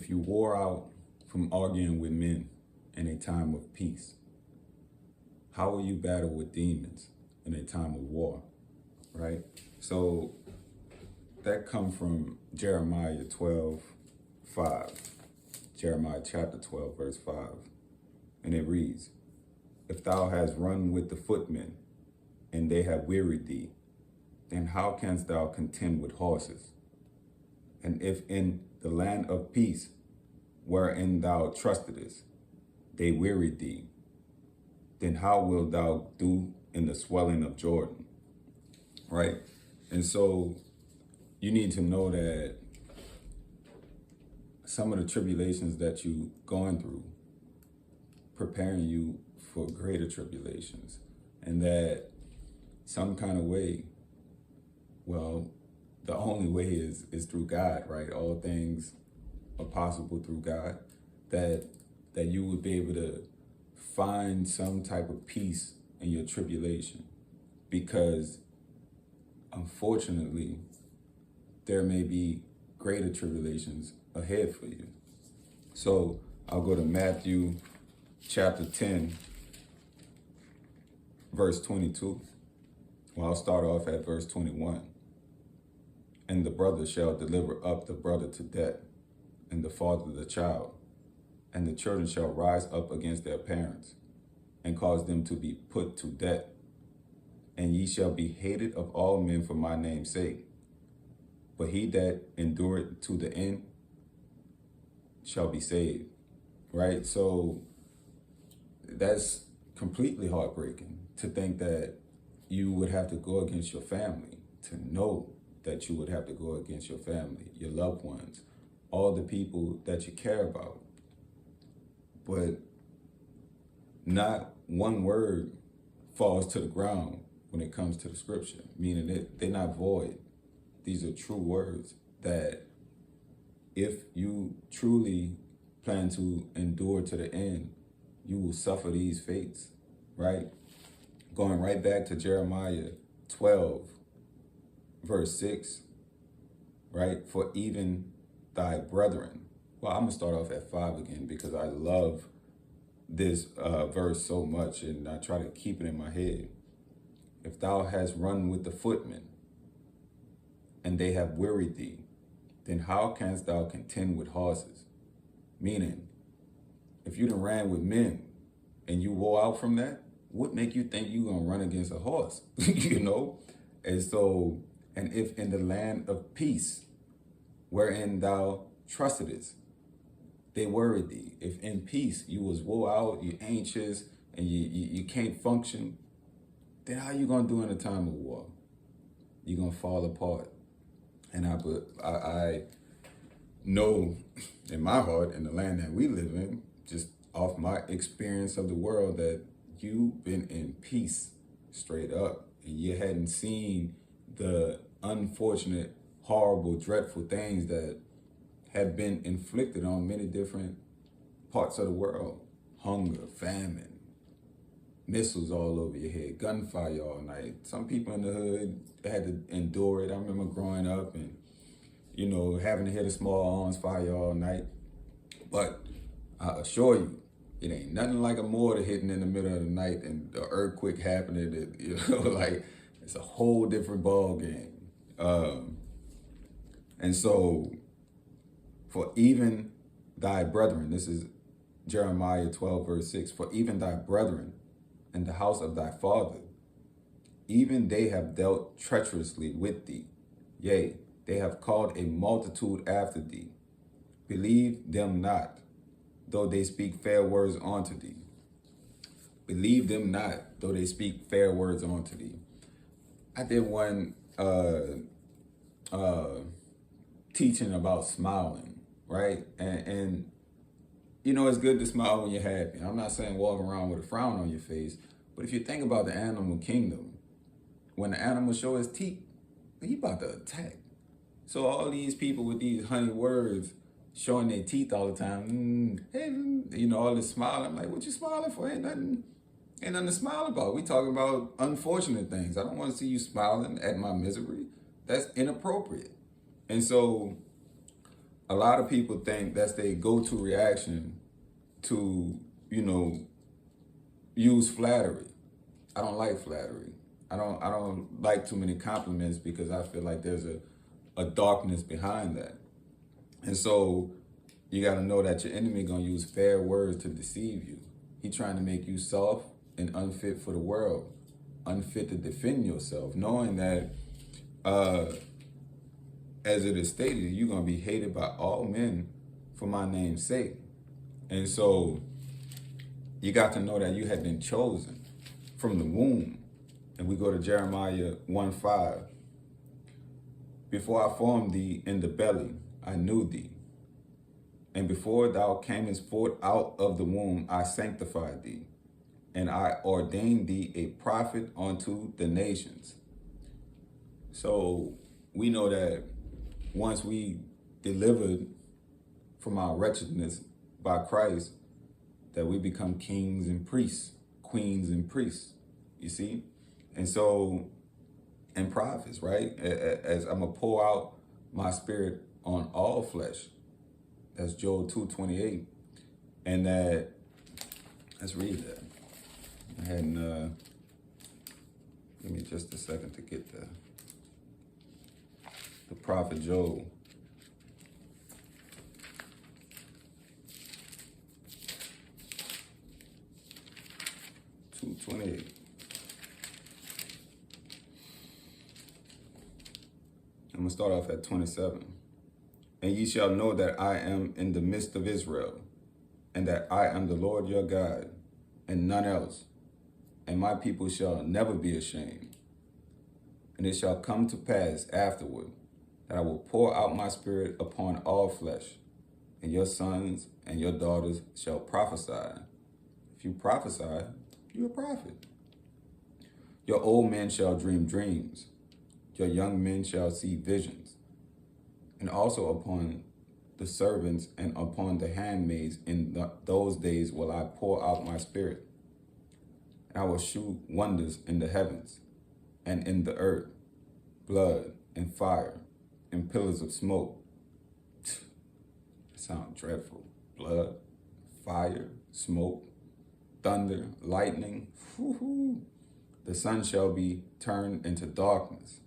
if you wore out from arguing with men in a time of peace, how will you battle with demons in a time of war, right? So that comes from Jeremiah 12:5. Jeremiah chapter 12, verse 5. And it reads, if thou hast run with the footmen, and they have wearied thee, then how canst thou contend with horses? And if in the land of peace, wherein thou trustedest, they wearied thee, then how wilt thou do in the swelling of Jordan? Right? And so you need to know that some of the tribulations that you going through preparing you for greater tribulations, and that some kind of way, well, the only way is through God, right? All things are possible through God, that you would be able to find some type of peace in your tribulation, because unfortunately there may be greater tribulations ahead for you. So I'll go to Matthew chapter 10, verse 22. Well, I'll start off at verse 21. And the brother shall deliver up the brother to death, and the father the child. And the children shall rise up against their parents, and cause them to be put to death. And ye shall be hated of all men for my name's sake. But he that endureth to the end shall be saved. Right? So that's completely heartbreaking to think that you would have to go against your family, to know that you would have to go against your family, your loved ones, all the people that you care about. But not one word falls to the ground when it comes to the scripture, meaning that they're not void. These are true words that if you truly plan to endure to the end, you will suffer these fates, right? Going right back to Jeremiah 12, verse 6, right? For even thy brethren. Well, I'm going to start off at 5 again because I love this verse so much, and I try to keep it in my head. If thou hast run with the footmen, and they have wearied thee, then how canst thou contend with horses? Meaning, if you done ran with men and you wore out from that, what make you think you gonna run against a horse? You know? And so, and if in the land of peace, wherein thou trustedest, they worried thee. If in peace you was wore out, you anxious, and you can't function, then how you gonna do in a time of war? You're gonna fall apart. And I know in my heart, in the land that we live in, just off my experience of the world, that you've been in peace straight up, and you hadn't seen the unfortunate, horrible, dreadful things that have been inflicted on many different parts of the world. Hunger, famine, missiles all over your head, gunfire all night. Some people in the hood had to endure it. I remember growing up and, you know, having to hear the small arms fire all night. But I assure you, it ain't nothing like a mortar hitting in the middle of the night and the earthquake happening. You know, like, it's a whole different ball game. And so, for even thy brethren, this is Jeremiah 12, verse 6, for even thy brethren in the house of thy father, even they have dealt treacherously with thee. Yea, they have called a multitude after thee. Believe them not, though they speak fair words unto thee. Believe them not, though they speak fair words unto thee. I did one teaching about smiling, right? And you know, it's good to smile when you're happy. I'm not saying walk around with a frown on your face, but if you think about the animal kingdom, when the animal show his teeth, he about to attack. So all these people with these honey words showing their teeth all the time, hey, you know, all this smiling. I'm like, what you smiling for? Ain't nothing to smile about. We talking about unfortunate things. I don't want to see you smiling at my misery. That's inappropriate. And so A lot of people think that's their go-to reaction to, you know, use flattery. I don't like flattery. I don't like too many compliments because I feel like there's a darkness behind that. And so you got to know that your enemy going to use fair words to deceive you. He trying to make you soft and unfit for the world, unfit to defend yourself, knowing that, as it is stated, you're going to be hated by all men for my name's sake. And so you got to know that you had been chosen from the womb. And we go to Jeremiah 1:5. Before I formed thee in the belly, I knew thee. And before thou camest forth out of the womb, I sanctified thee. And I ordained thee a prophet unto the nations. So we know that once we delivered from our wretchedness by Christ, that we become kings and priests, queens and priests, you see? And so, and prophets, right? As I'm gonna pour out my spirit on all flesh. That's Joel 2:28. And that, let's read that. And give me just a second to get there. The prophet Joel. 2:28. I'm going to start off at 27. And ye shall know that I am in the midst of Israel, and that I am the Lord your God, and none else. And my people shall never be ashamed. And it shall come to pass afterward that I will pour out my spirit upon all flesh, and your sons and your daughters shall prophesy. If you prophesy, you're a prophet. Your old men shall dream dreams. Your young men shall see visions. And also upon the servants and upon the handmaids in those days will I pour out my spirit. And I will shew wonders in the heavens and in the earth, blood and fire and pillars of smoke. It sounds dreadful. Blood, fire, smoke, thunder, lightning. Woo-hoo. The sun shall be turned into darkness,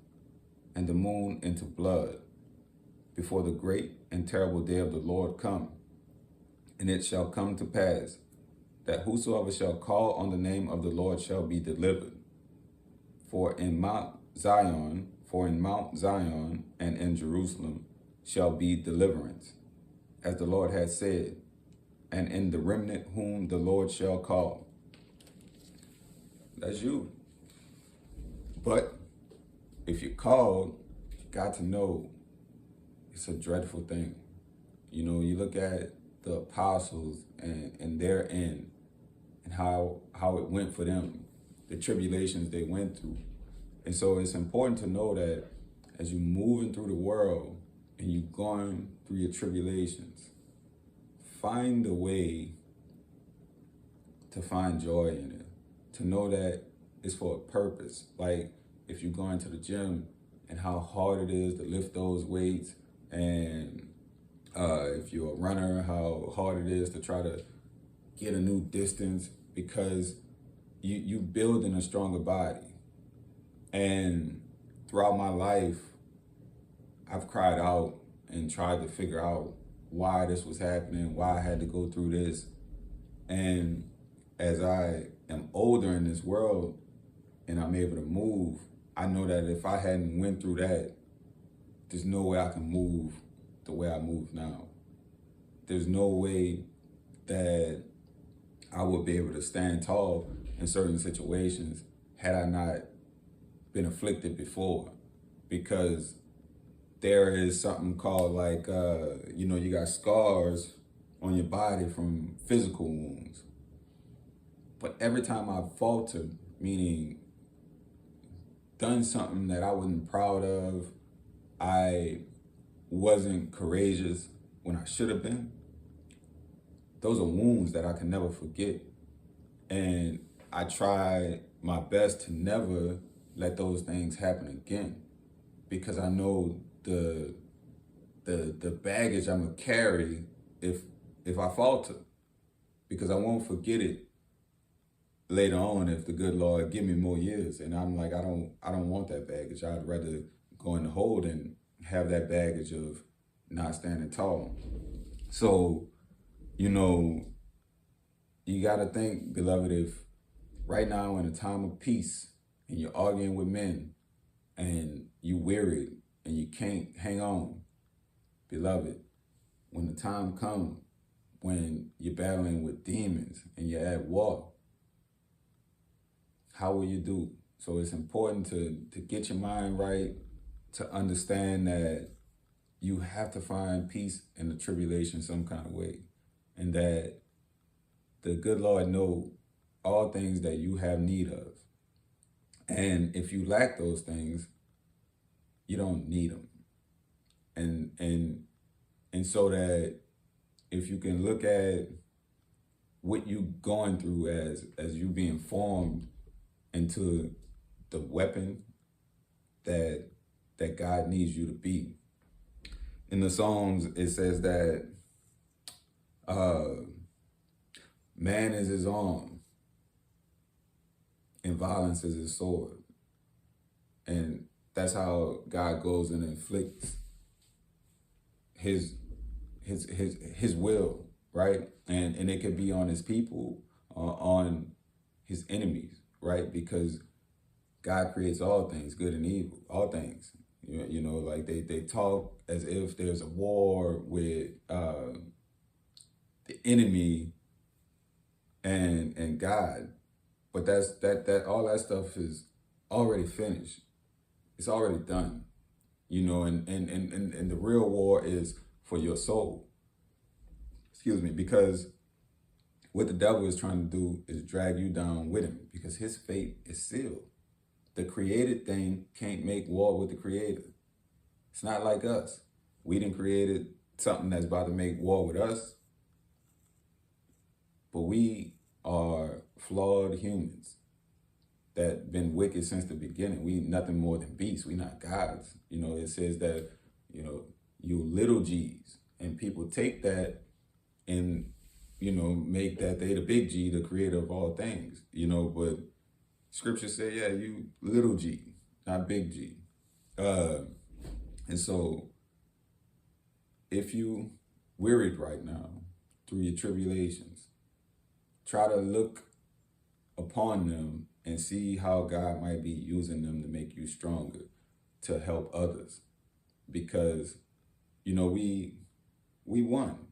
and the moon into blood, before the great and terrible day of the Lord come. And it shall come to pass that whosoever shall call on the name of the Lord shall be delivered. For in Mount Zion and in Jerusalem shall be deliverance, as the Lord has said, and in the remnant whom the Lord shall call. That's you. But if you're called, you got to know it's a dreadful thing. You know, you look at the apostles and their end and how it went for them, the tribulations they went through. And so it's important to know that as you're moving through the world and you're going through your tribulations, find a way to find joy in it, to know that it's for a purpose. Like if you're going to the gym and how hard it is to lift those weights, and if you're a runner, how hard it is to try to get a new distance, because you building a stronger body. And throughout my life, I've cried out and tried to figure out why this was happening, why I had to go through this. And as I am older in this world and I'm able to move, I know that if I hadn't went through that, there's no way I can move the way I move now. There's no way that I would be able to stand tall in certain situations had I not been afflicted before. Because there is something called like, you got scars on your body from physical wounds. But every time I faltered, meaning done something that I wasn't proud of, I wasn't courageous when I should have been, those are wounds that I can never forget. And I try my best to never let those things happen again, because I know the the baggage I'm gonna carry if I falter, because I won't forget it later on if the good Lord give me more years. And I'm like, I don't want that baggage. I'd rather go in the hole than have that baggage of not standing tall. So, you know, you gotta think, beloved, if right now in a time of peace and you're arguing with men and you wearied and you can't hang on, beloved, when the time comes when you're battling with demons and you're at war, how will you do? So it's important to get your mind right, to understand that you have to find peace in the tribulation some kind of way, and that the good Lord know all things that you have need of. And if you lack those things, you don't need them. And so that if you can look at what you going through as you being formed into the weapon that God needs you to be. In the Psalms, it says that man is his arm and violence is his sword. And that's how God goes and inflicts his will, right? And it could be on his people, on his enemies, right? Because God creates all things, good and evil, all things. You know, like they talk as if there's a war with the enemy and God, but that all that stuff is already finished. It's already done. You know, and the real war is for your soul. Excuse me, because what the devil is trying to do is drag you down with him, because his fate is sealed. The created thing can't make war with the creator. It's not like us. We done created something that's about to make war with us. But we are flawed humans that been wicked since the beginning. We nothing more than beasts. We not gods. You know, it says that, you know, you little G's. And people take that and, you know, make that they the big G, the creator of all things. You know, but scripture say, yeah, you little G, not big G. And so if you wearied right now through your tribulations, try to look upon them and see how God might be using them to make you stronger, to help others. Because, you know, we won.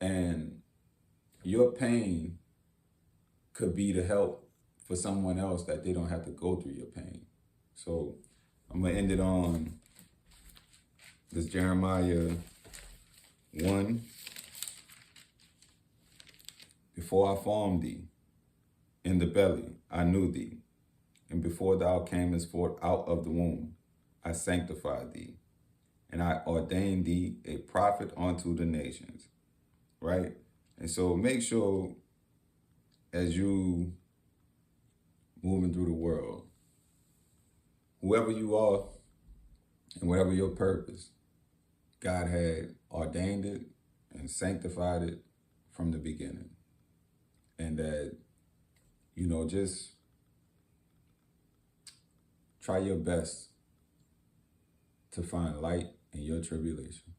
And your pain could be to help for someone else that they don't have to go through your pain. So I'm going to end it on this Jeremiah 1. Before I formed thee in the belly, I knew thee. And before thou camest forth out of the womb, I sanctified thee. And I ordained thee a prophet unto the nations. Right? And so make sure as you moving through the world, whoever you are and whatever your purpose, God had ordained it and sanctified it from the beginning. And that, you know, just try your best to find light in your tribulation.